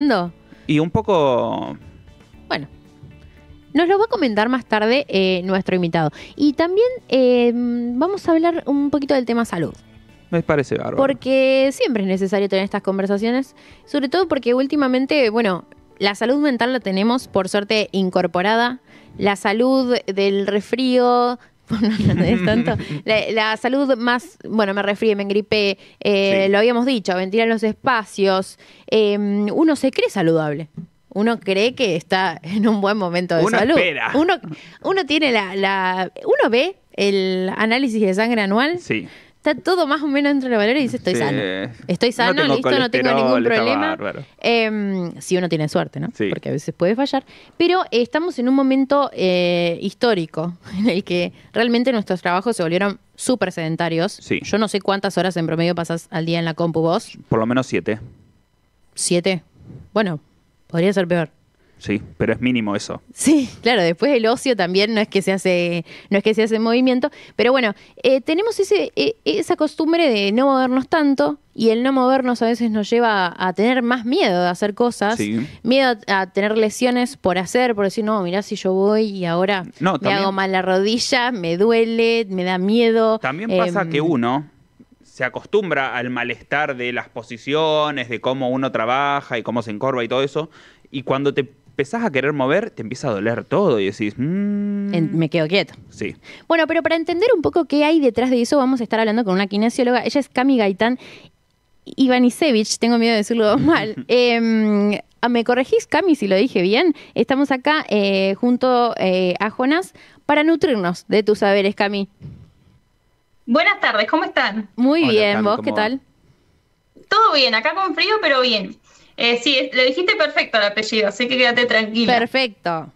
No. Y un poco... Bueno, nos lo va a comentar más tarde nuestro invitado. Y también vamos a hablar un poquito del tema salud. Me parece bárbaro. Porque siempre es necesario tener estas conversaciones, sobre todo porque últimamente, bueno, la salud mental la tenemos por suerte incorporada, la salud del resfrío, no es tanto, la salud más, bueno, me resfrié, me engripé, Sí. lo habíamos dicho, ventilar los espacios, uno se cree saludable. Uno cree que está en un buen momento de Uno salud. espera. Uno tiene uno ve el análisis de sangre anual. Sí. Está todo más o menos entre los valores y dice, estoy Sí. sano. Estoy sano, No tengo listo, no tengo ningún colesterol, está problema. bárbaro. Si uno tiene suerte, ¿no? Sí. Porque a veces puede fallar. Pero estamos en un momento histórico en el que realmente nuestros trabajos se volvieron súper sedentarios. Sí. Yo no sé cuántas horas en promedio pasas al día en la compu vos. Por lo menos 7. 7. Bueno, podría ser peor. Sí, pero es mínimo eso. Sí, claro, después el ocio también no es que se hace movimiento, pero bueno, tenemos esa costumbre de no movernos tanto y el no movernos a veces nos lleva a tener más miedo de hacer cosas, Sí. miedo a tener lesiones por decir, no, mirá si yo voy y ahora No, me también- hago mal la rodilla, me duele, me da miedo. También pasa que uno se acostumbra al malestar de las posiciones, de cómo uno trabaja y cómo se encorva y todo eso, y cuando te empezás a querer mover, te empieza a doler todo y decís, me quedo quieto. sí. Bueno, pero para entender un poco qué hay detrás de eso, vamos a estar hablando con una kinesióloga. Ella es Cami Gaitán Ivanisevich, tengo miedo de decirlo mal. ¿Me corregís, Cami, si lo dije bien? Estamos acá junto a Jonás para nutrirnos de tus saberes, Cami. Buenas tardes, ¿cómo están? Muy Hola, bien, Cami, ¿vos ¿cómo qué va? tal? Todo bien, acá con frío, pero bien. Sí, le dijiste perfecto el apellido, así que quédate tranquila. Perfecto.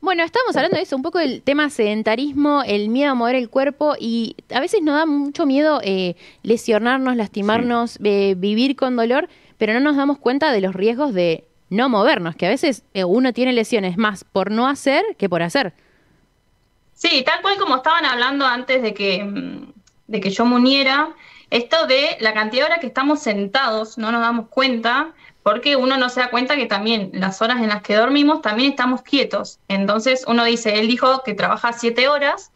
Bueno, estamos hablando de eso, un poco del tema sedentarismo, el miedo a mover el cuerpo y a veces nos da mucho miedo lesionarnos, lastimarnos, vivir con dolor, pero no nos damos cuenta de los riesgos de no movernos, que a veces uno tiene lesiones más por no hacer que por hacer. Sí, tal cual como estaban hablando antes de que yo me uniera, esto de la cantidad de horas que estamos sentados, no nos damos cuenta, porque uno no se da cuenta que también las horas en las que dormimos también estamos quietos. Entonces uno dice, él dijo que trabaja 7 horas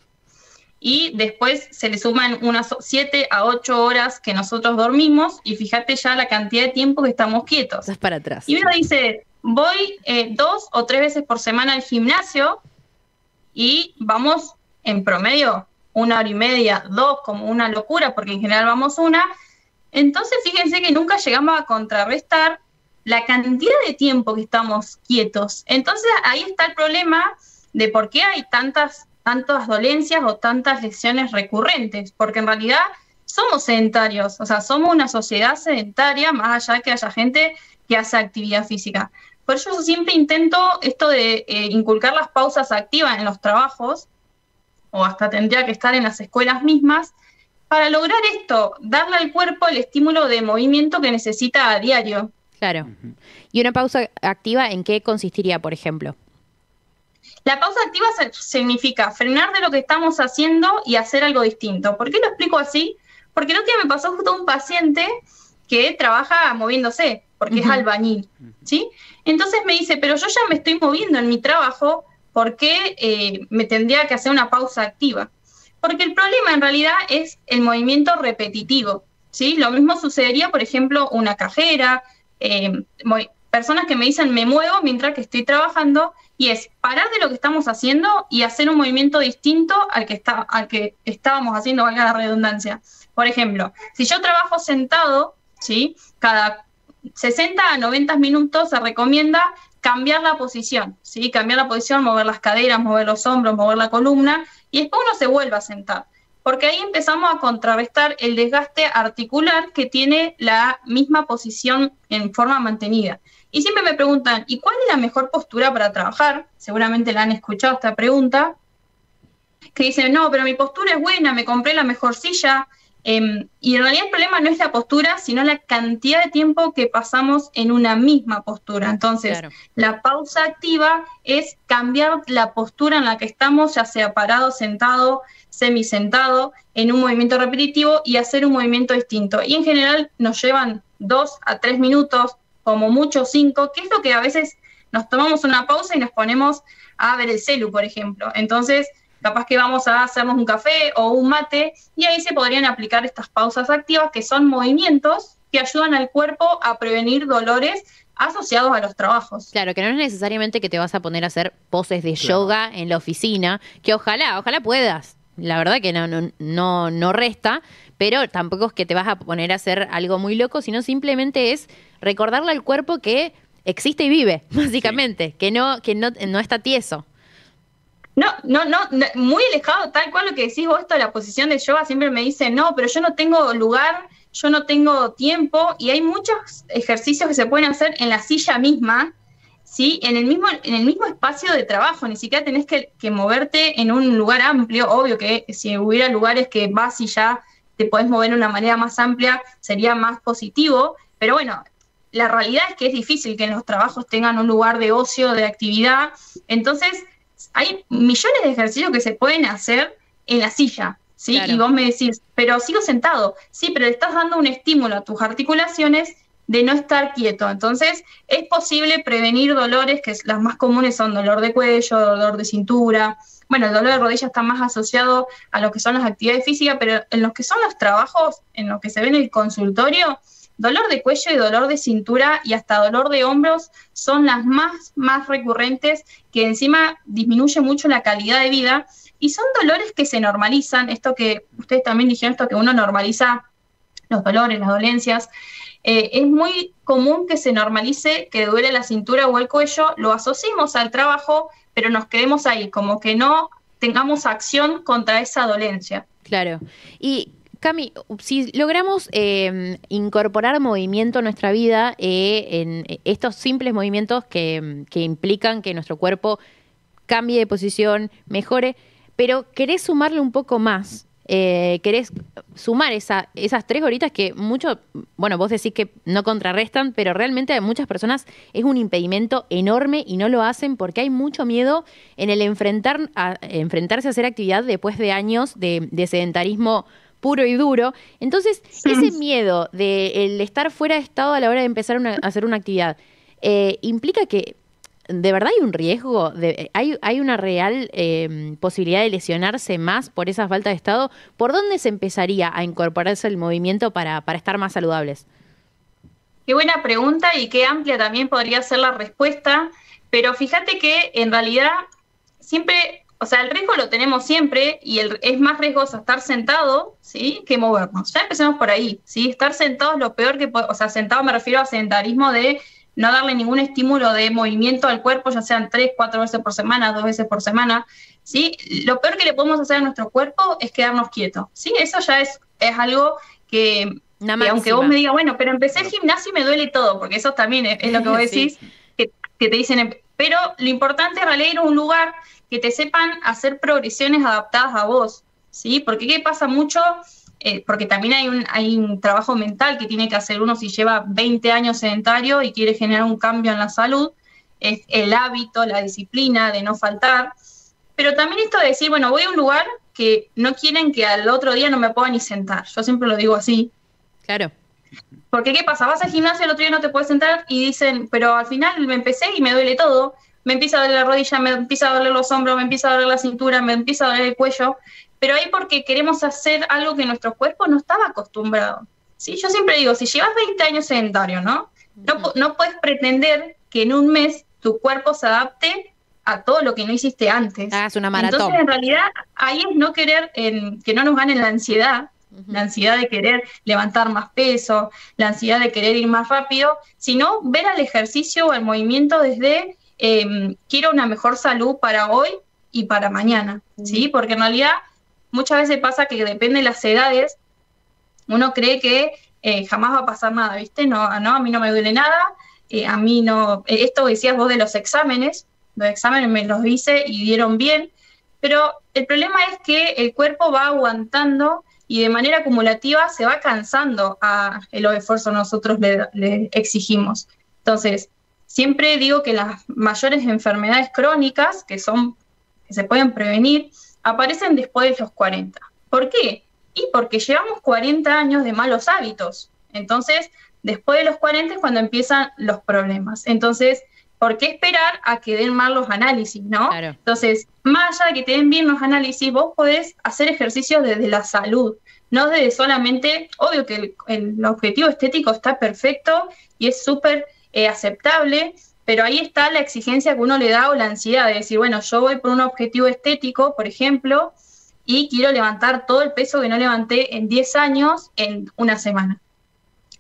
y después se le suman unas 7 a 8 horas que nosotros dormimos y fíjate ya la cantidad de tiempo que estamos quietos. Estás para atrás. Y uno dice, voy 2 o 3 veces por semana al gimnasio y vamos en promedio 1 hora y media, 2, como una locura, porque en general vamos 1. Entonces fíjense que nunca llegamos a contrarrestar la cantidad de tiempo que estamos quietos. Entonces ahí está el problema de por qué hay tantas dolencias o tantas lesiones recurrentes, porque en realidad somos sedentarios, o sea, somos una sociedad sedentaria, más allá que haya gente que hace actividad física. Por eso yo siempre intento esto de inculcar las pausas activas en los trabajos, o hasta tendría que estar en las escuelas mismas, para lograr esto, darle al cuerpo el estímulo de movimiento que necesita a diario. Claro. ¿Y una pausa activa en qué consistiría, por ejemplo? La pausa activa significa frenar de lo que estamos haciendo y hacer algo distinto. ¿Por qué lo explico así? Porque el otro día me pasó justo un paciente que trabaja moviéndose, porque es albañil, ¿sí? Entonces me dice, pero yo ya me estoy moviendo en mi trabajo, ¿por qué me tendría que hacer una pausa activa? Porque el problema en realidad es el movimiento repetitivo, ¿sí? Lo mismo sucedería, por ejemplo, una cajera, personas que me dicen me muevo mientras que estoy trabajando, y es parar de lo que estamos haciendo y hacer un movimiento distinto al que estábamos haciendo, valga la redundancia. Por ejemplo, si yo trabajo sentado, ¿sí? Cada 60 a 90 minutos se recomienda cambiar la posición, ¿sí? Cambiar la posición, mover las caderas, mover los hombros, mover la columna, y después uno se vuelve a sentar. Porque ahí empezamos a contrarrestar el desgaste articular que tiene la misma posición en forma mantenida. Y siempre me preguntan, ¿y cuál es la mejor postura para trabajar? Seguramente la han escuchado esta pregunta, que dicen, no, pero mi postura es buena, me compré la mejor silla. Y en realidad el problema no es la postura, sino la cantidad de tiempo que pasamos en una misma postura. Entonces, Claro. La pausa activa es cambiar la postura en la que estamos, ya sea parado, sentado, semisentado, en un movimiento repetitivo y hacer un movimiento distinto. Y en general nos llevan 2 a 3 minutos, como mucho 5, que es lo que a veces nos tomamos una pausa y nos ponemos a ver el celu, por ejemplo. Entonces, capaz que vamos a hacernos un café o un mate, y ahí se podrían aplicar estas pausas activas, que son movimientos que ayudan al cuerpo a prevenir dolores asociados a los trabajos. Claro, que no es necesariamente que te vas a poner a hacer poses de yoga en la oficina, que ojalá puedas. La verdad que no resta, pero tampoco es que te vas a poner a hacer algo muy loco, sino simplemente es recordarle al cuerpo que existe y vive, básicamente, que no está tieso. No, muy alejado, tal cual lo que decís vos, esto de la posición de yoga, siempre me dicen, no, pero yo no tengo lugar, yo no tengo tiempo, y hay muchos ejercicios que se pueden hacer en la silla misma, ¿sí? En el mismo espacio de trabajo, ni siquiera tenés que moverte en un lugar amplio. Obvio que si hubiera lugares que vas y ya te podés mover de una manera más amplia, sería más positivo, pero bueno, la realidad es que es difícil que los trabajos tengan un lugar de ocio, de actividad. Entonces, hay millones de ejercicios que se pueden hacer en la silla, ¿sí? Claro. Y vos me decís, pero sigo sentado. Sí, pero le estás dando un estímulo a tus articulaciones de no estar quieto. Entonces, es posible prevenir dolores, que las más comunes son dolor de cuello, dolor de cintura. Bueno, el dolor de rodilla está más asociado a lo que son las actividades físicas, pero en lo que son los trabajos, en lo que se ve en el consultorio, dolor de cuello y dolor de cintura y hasta dolor de hombros son las más recurrentes, que encima disminuye mucho la calidad de vida, y son dolores que se normalizan, esto que ustedes también dijeron, esto que uno normaliza los dolores, las dolencias. Es muy común que se normalice que duele la cintura o el cuello, lo asociemos al trabajo, pero nos quedemos ahí, como que no tengamos acción contra esa dolencia. Claro. Y Cami, si logramos incorporar movimiento a nuestra vida, en estos simples movimientos que implican que nuestro cuerpo cambie de posición, mejore, pero querés sumarle un poco más, querés sumar esas 3 horitas que vos decís que no contrarrestan, pero realmente a muchas personas es un impedimento enorme y no lo hacen porque hay mucho miedo en el enfrentarse a hacer actividad después de años de sedentarismo puro y duro. Entonces, ese miedo de el estar fuera de estado a la hora de empezar a hacer una actividad, implica que de verdad hay un riesgo, hay una real posibilidad de lesionarse más por esa falta de estado. ¿Por dónde se empezaría a incorporarse el movimiento para estar más saludables? Qué buena pregunta y qué amplia también podría ser la respuesta, pero fíjate que en realidad siempre, o sea, el riesgo lo tenemos siempre, y es más riesgoso estar sentado, ¿sí?, que movernos. Ya empecemos por ahí, ¿sí? Estar sentado es lo peor que o sea, sentado me refiero a sedentarismo de no darle ningún estímulo de movimiento al cuerpo, ya sean 3, 4 veces por semana, 2 veces por semana, ¿sí? Lo peor que le podemos hacer a nuestro cuerpo es quedarnos quietos, ¿sí? Eso ya es algo que aunque vos me digas, bueno, pero empecé el gimnasio y me duele todo, porque eso también es lo que vos decís, sí, que te dicen, pero lo importante es ir a un lugar que te sepan hacer progresiones adaptadas a vos, ¿sí? Porque ¿qué pasa mucho? Porque también hay un trabajo mental que tiene que hacer uno si lleva 20 años sedentario y quiere generar un cambio en la salud, es el hábito, la disciplina de no faltar, pero también esto de decir, bueno, voy a un lugar que no quieren que al otro día no me pueda ni sentar, yo siempre lo digo así. Claro. Porque ¿qué pasa? Vas al gimnasio, el otro día no te puedes sentar y dicen, pero al final me empecé y me duele todo, me empieza a doler la rodilla, me empieza a doler los hombros, me empieza a doler la cintura, me empieza a doler el cuello, pero ahí porque queremos hacer algo que nuestro cuerpo no estaba acostumbrado, ¿sí? Yo siempre digo, si llevas 20 años sedentario, ¿no? No puedes pretender que en un mes tu cuerpo se adapte a todo lo que no hiciste antes. Es una maratón. Entonces, en realidad, ahí es no querer, que no nos gane la ansiedad de querer levantar más peso, la ansiedad de querer ir más rápido, sino ver al ejercicio o al movimiento desde quiero una mejor salud para hoy y para mañana, ¿sí? Porque en realidad muchas veces pasa que depende de las edades, uno cree que jamás va a pasar nada, ¿viste? No, a mí no me duele nada, a mí no, esto decías vos de los exámenes me los hice y dieron bien, pero el problema es que el cuerpo va aguantando y de manera acumulativa se va cansando a los esfuerzos nosotros le exigimos. Entonces, siempre digo que las mayores enfermedades crónicas, que se pueden prevenir, aparecen después de los 40. ¿Por qué? Y porque llevamos 40 años de malos hábitos. Entonces, Después de los 40 es cuando empiezan los problemas. Entonces, ¿por qué esperar a que den mal los análisis, no? Claro. Entonces, más allá de que te den bien los análisis, vos podés hacer ejercicios desde la salud, no desde solamente, obvio que el objetivo estético está perfecto y es súper aceptable, pero ahí está la exigencia que uno le da o la ansiedad de decir, bueno, yo voy por un objetivo estético, por ejemplo, y quiero levantar todo el peso que no levanté en 10 años en una semana.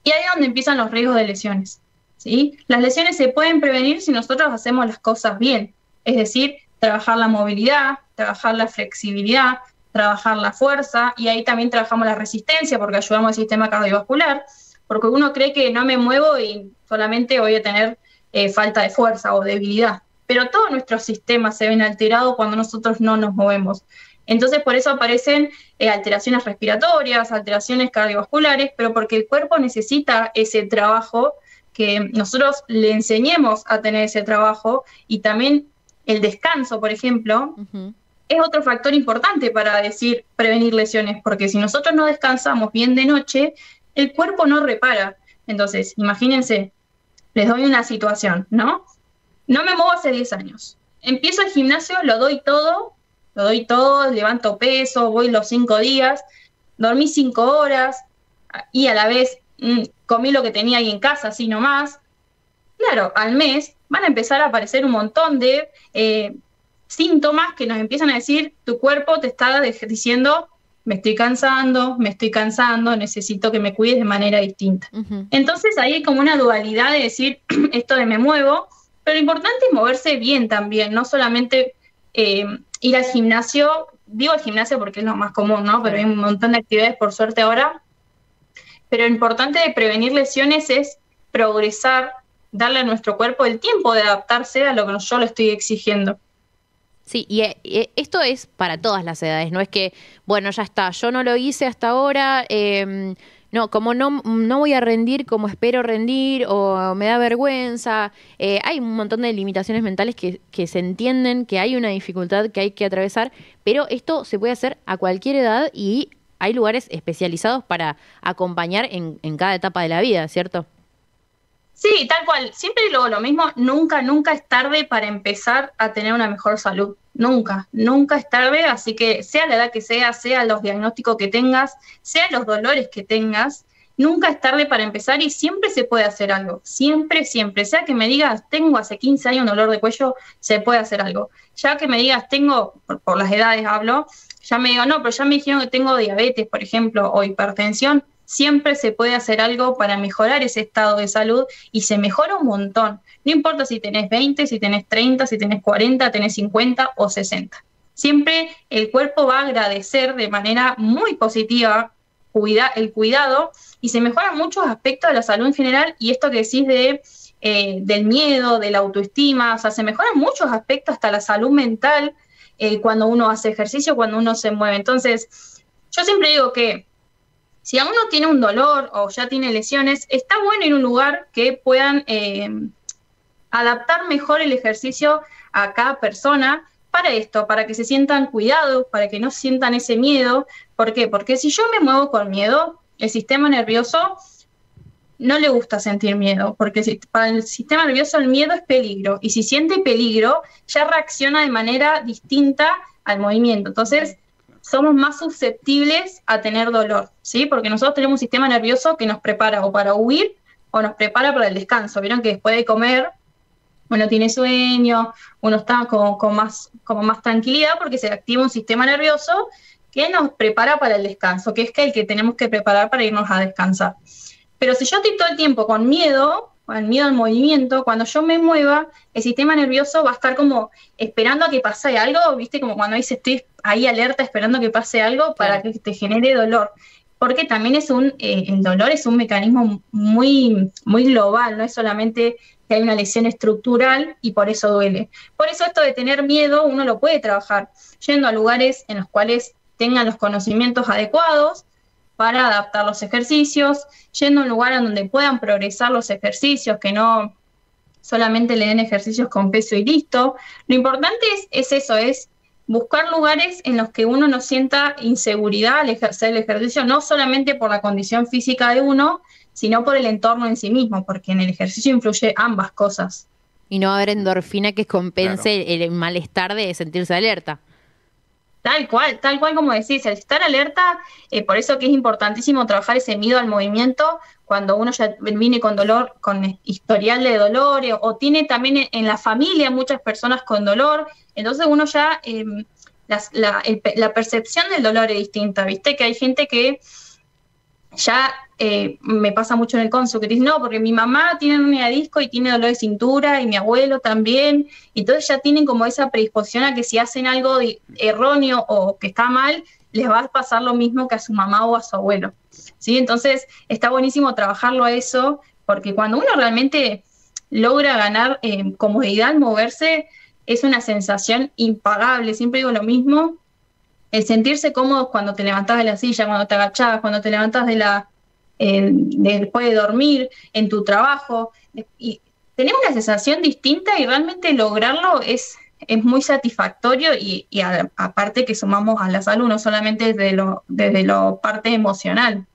Y ahí es donde empiezan los riesgos de lesiones, ¿sí? Las lesiones se pueden prevenir si nosotros hacemos las cosas bien, es decir, trabajar la movilidad, trabajar la flexibilidad, trabajar la fuerza, y ahí también trabajamos la resistencia porque ayudamos al sistema cardiovascular, porque uno cree que no me muevo y solamente voy a tener falta de fuerza o debilidad, pero todos nuestros sistemas se ven alterados cuando nosotros no nos movemos. Entonces por eso aparecen alteraciones respiratorias, alteraciones cardiovasculares, pero porque el cuerpo necesita ese trabajo, que nosotros le enseñemos a tener ese trabajo, y también el descanso, por ejemplo, es otro factor importante para decir prevenir lesiones, porque si nosotros no descansamos bien de noche, el cuerpo no repara. Entonces, imagínense, les doy una situación, ¿no? No me muevo hace 10 años. Empiezo el gimnasio, lo doy todo, levanto peso, voy los 5 días, dormí 5 horas y a la vez comí lo que tenía ahí en casa, así nomás. Claro, al mes van a empezar a aparecer un montón de síntomas que nos empiezan a decir, tu cuerpo te está diciendo, me estoy cansando, necesito que me cuides de manera distinta. Entonces ahí hay como una dualidad de decir, esto de me muevo, pero lo importante es moverse bien también, no solamente ir al gimnasio, digo al gimnasio porque es lo más común, ¿no? Pero hay un montón de actividades por suerte ahora, pero lo importante de prevenir lesiones es progresar, darle a nuestro cuerpo el tiempo de adaptarse a lo que yo le estoy exigiendo. Sí, y esto es para todas las edades, no es que, bueno, ya está, yo no lo hice hasta ahora, no, como no voy a rendir como espero rendir, o me da vergüenza. Hay un montón de limitaciones mentales que se entienden, que hay una dificultad que hay que atravesar, pero esto se puede hacer a cualquier edad y hay lugares especializados para acompañar en cada etapa de la vida, ¿cierto? Sí, tal cual. Siempre digo lo mismo, nunca es tarde para empezar a tener una mejor salud. Nunca es tarde, así que sea la edad que sea los diagnósticos que tengas, sea los dolores que tengas, nunca es tarde para empezar y siempre se puede hacer algo. Siempre. Sea que me digas, tengo hace 15 años un dolor de cuello, se puede hacer algo. Ya que me digas, tengo, por las edades hablo, ya me digo, no, pero ya me dijeron que tengo diabetes, por ejemplo, o hipertensión, siempre se puede hacer algo para mejorar ese estado de salud y se mejora un montón. No importa si tenés 20, si tenés 30, si tenés 40, tenés 50 o 60. Siempre el cuerpo va a agradecer de manera muy positiva el cuidado y se mejoran muchos aspectos de la salud en general, y esto que decís del miedo, de la autoestima, o sea, se mejoran muchos aspectos, hasta la salud mental, cuando uno hace ejercicio, cuando uno se mueve. Entonces, yo siempre digo que si aún no tiene un dolor o ya tiene lesiones, está bueno ir a un lugar que puedan adaptar mejor el ejercicio a cada persona para esto, para que se sientan cuidados, para que no sientan ese miedo. ¿Por qué? Porque si yo me muevo con miedo, el sistema nervioso no le gusta sentir miedo, porque para el sistema nervioso el miedo es peligro, y si siente peligro, ya reacciona de manera distinta al movimiento. Entonces, somos más susceptibles a tener dolor, ¿sí? Porque nosotros tenemos un sistema nervioso que nos prepara o para huir o nos prepara para el descanso. Vieron que después de comer uno tiene sueño, uno está con más tranquilidad porque se activa un sistema nervioso que nos prepara para el descanso, que es el que tenemos que preparar para irnos a descansar. Pero si yo estoy todo el tiempo con miedo al movimiento, cuando yo me mueva, el sistema nervioso va a estar como esperando a que pase algo, ¿viste? Como cuando dice estoy ahí alerta esperando que pase algo para que te genere dolor. Porque también el dolor es un mecanismo muy, muy global, no es solamente que hay una lesión estructural y por eso duele. Por eso esto de tener miedo uno lo puede trabajar yendo a lugares en los cuales tengan los conocimientos adecuados para adaptar los ejercicios, yendo a un lugar en donde puedan progresar los ejercicios, que no solamente le den ejercicios con peso y listo. Lo importante es eso, es buscar lugares en los que uno no sienta inseguridad al ejercer el ejercicio, no solamente por la condición física de uno, sino por el entorno en sí mismo, porque en el ejercicio influye ambas cosas. Y no va a haber endorfina que compense el malestar de sentirse alerta. Tal cual como decís, el estar alerta, por eso que es importantísimo trabajar ese miedo al movimiento cuando uno ya viene con dolor, con historial de dolor, o tiene también en la familia muchas personas con dolor, entonces uno ya, la percepción del dolor es distinta, ¿viste? Que hay gente que ya me pasa mucho en el consul, que dice, no, porque mi mamá tiene hernia de disco y tiene dolor de cintura, y mi abuelo también, y entonces ya tienen como esa predisposición a que si hacen algo erróneo o que está mal, les va a pasar lo mismo que a su mamá o a su abuelo, ¿sí? Entonces está buenísimo trabajarlo a eso, porque cuando uno realmente logra ganar comodidad al moverse, es una sensación impagable, siempre digo lo mismo, el sentirse cómodo cuando te levantás de la silla, cuando te agachás, cuando te levantás después de dormir, en tu trabajo, y tenemos una sensación distinta y realmente lograrlo es muy satisfactorio y aparte que sumamos a la salud, no solamente desde lo parte emocional.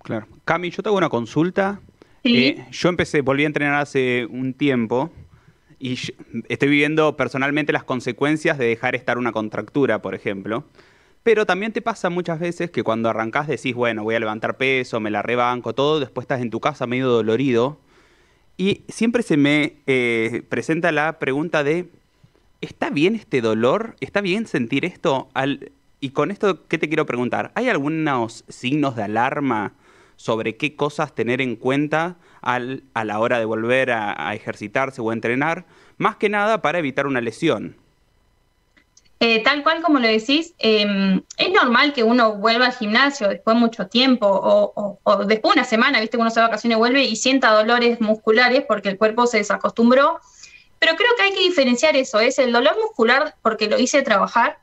Claro. Cami, yo te hago una consulta. Sí. Yo volví a entrenar hace un tiempo y estoy viviendo personalmente las consecuencias de dejar estar una contractura, por ejemplo. Pero también te pasa muchas veces que cuando arrancás decís, bueno, voy a levantar peso, me la rebanco, todo, después estás en tu casa medio dolorido. Y siempre se me presenta la pregunta de, ¿está bien este dolor? ¿Está bien sentir esto? Y con esto, ¿qué te quiero preguntar? ¿Hay algunos signos de alarma sobre qué cosas tener en cuenta a la hora de volver a ejercitarse o a entrenar? Más que nada para evitar una lesión. Tal cual como lo decís, es normal que uno vuelva al gimnasio después de mucho tiempo o después de una semana, viste, que uno se va de vacaciones y vuelve y sienta dolores musculares porque el cuerpo se desacostumbró, pero creo que hay que diferenciar eso, es el dolor muscular porque lo hice trabajar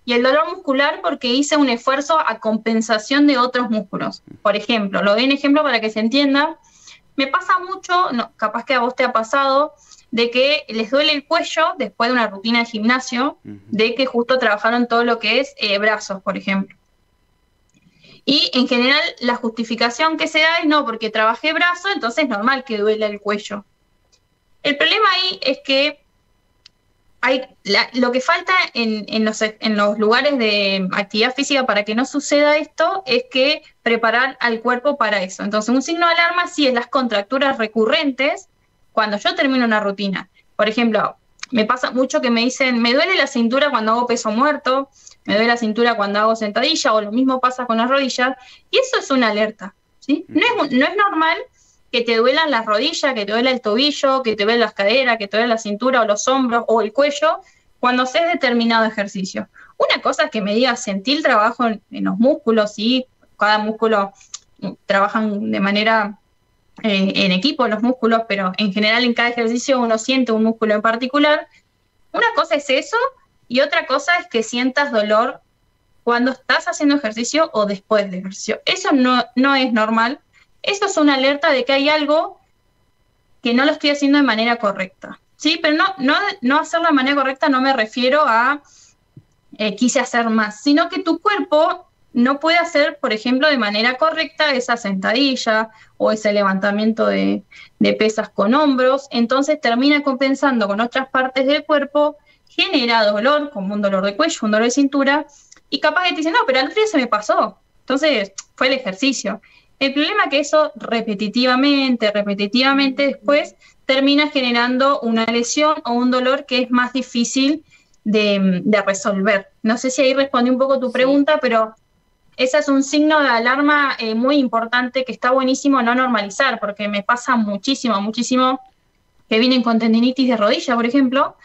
y el dolor muscular porque hice un esfuerzo a compensación de otros músculos. Por ejemplo, lo doy en ejemplo para que se entienda, me pasa mucho, no, capaz que a vos te ha pasado, de que les duele el cuello después de una rutina de gimnasio, de que justo trabajaron todo lo que es brazos, por ejemplo. Y en general la justificación que se da es no, porque trabajé brazo, entonces es normal que duela el cuello. El problema ahí es que lo que falta en los lugares de actividad física para que no suceda esto es que preparar al cuerpo para eso. Entonces un signo de alarma sí es las contracturas recurrentes cuando yo termino una rutina. Por ejemplo, me pasa mucho que me dicen, me duele la cintura cuando hago peso muerto, me duele la cintura cuando hago sentadilla, o lo mismo pasa con las rodillas, y eso es una alerta, ¿sí? No es normal que te duelan las rodillas, que te duela el tobillo, que te duele las caderas, que te duele la cintura o los hombros o el cuello cuando haces determinado ejercicio. Una cosa es que me digas, sentí el trabajo en los músculos, y cada músculo trabajan de manera en equipo los músculos, pero en general en cada ejercicio uno siente un músculo en particular. Una cosa es eso y otra cosa es que sientas dolor cuando estás haciendo ejercicio o después de ejercicio. Eso no es normal. Eso es una alerta de que hay algo que no lo estoy haciendo de manera correcta, ¿sí? Pero no hacerlo de manera correcta no me refiero a quise hacer más, sino que tu cuerpo no puede hacer, por ejemplo, de manera correcta esa sentadilla o ese levantamiento de pesas con hombros, entonces termina compensando con otras partes del cuerpo, genera dolor, como un dolor de cuello, un dolor de cintura, y capaz que te dicen, no, pero al otro día se me pasó, entonces fue el ejercicio. El problema es que eso repetitivamente después termina generando una lesión o un dolor que es más difícil de resolver. No sé si ahí respondí un poco tu pregunta, pero ese es un signo de alarma muy importante que está buenísimo no normalizar, porque me pasa muchísimo que vienen con tendinitis de rodilla, por ejemplo,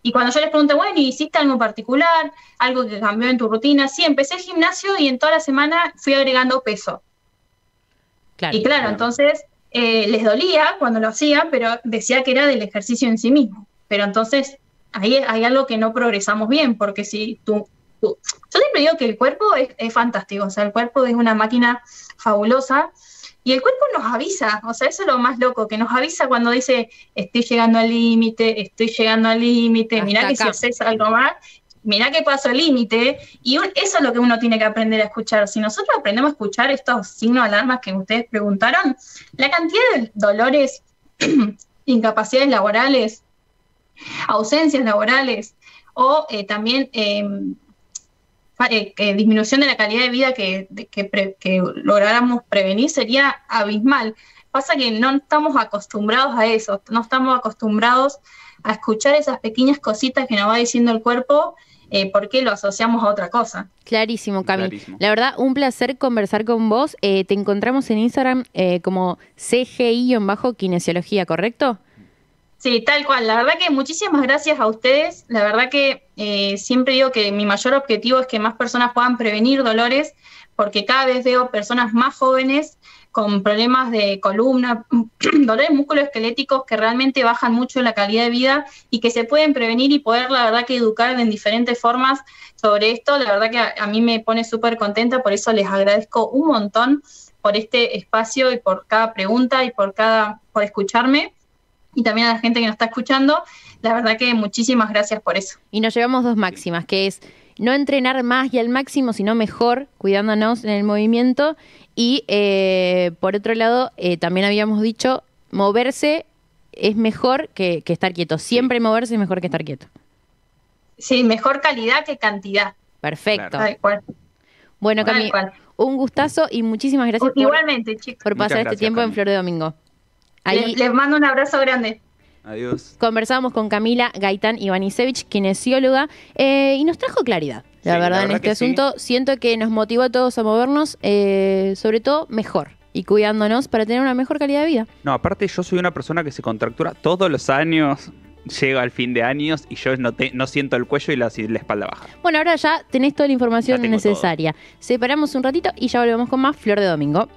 y cuando yo les pregunto, bueno, ¿hiciste algo particular? ¿Algo que cambió en tu rutina? Sí, empecé el gimnasio y en toda la semana fui agregando peso. Claro, y claro, entonces les dolía cuando lo hacía, pero decía que era del ejercicio en sí mismo. Pero entonces ahí hay algo que no progresamos bien, porque si yo siempre digo que el cuerpo es fantástico, o sea, el cuerpo es una máquina fabulosa y el cuerpo nos avisa, o sea, eso es lo más loco, que nos avisa cuando dice, estoy llegando al límite, mirá que si haces algo más, mirá que paso el límite, y eso es lo que uno tiene que aprender a escuchar. Si nosotros aprendemos a escuchar estos signos de alarma que ustedes preguntaron, la cantidad de dolores, incapacidades laborales, ausencias laborales, o también disminución de la calidad de vida que lográramos prevenir sería abismal. Pasa que no estamos acostumbrados a eso, no estamos acostumbrados a escuchar esas pequeñas cositas que nos va diciendo el cuerpo, porque lo asociamos a otra cosa. Clarísimo, Cami. Clarísimo. La verdad, un placer conversar con vos. Te encontramos en Instagram como CGI-kinesiología, ¿correcto? Sí, tal cual. La verdad que muchísimas gracias a ustedes. La verdad que siempre digo que mi mayor objetivo es que más personas puedan prevenir dolores, porque cada vez veo personas más jóvenes con problemas de columna, dolores musculoesqueléticos que realmente bajan mucho la calidad de vida y que se pueden prevenir y poder, la verdad, que educar en diferentes formas sobre esto. La verdad que a mí me pone súper contenta, por eso les agradezco un montón por este espacio y por cada pregunta y por escucharme, y también a la gente que nos está escuchando. La verdad que muchísimas gracias por eso. Y nos llevamos dos máximas, que es no entrenar más y al máximo, sino mejor, cuidándonos en el movimiento. Y por otro lado, también habíamos dicho, moverse es mejor que estar quieto. Siempre moverse es mejor que estar quieto. Sí, mejor calidad que cantidad. Perfecto. Claro. Tal cual. Bueno, Cami, un gustazo y muchísimas gracias Igualmente, chicos. por pasar Muchas este tiempo gracias, en Flor de Domingo. Ahí Les mando un abrazo grande. Adiós. conversamos con Camila Gaitán Ivanisevich, kinesióloga, y nos trajo claridad. La Sí, verdad, la en verdad este que sí. asunto siento que nos motivó a todos a movernos, sobre todo mejor, y cuidándonos para tener una mejor calidad de vida. No, aparte yo soy una persona que se contractura todos los años, llego al fin de años y yo no siento el cuello y la espalda baja. Bueno, ahora ya tenés toda la información Ya tengo necesaria. Separamos un ratito y ya volvemos con más Flor de Domingo.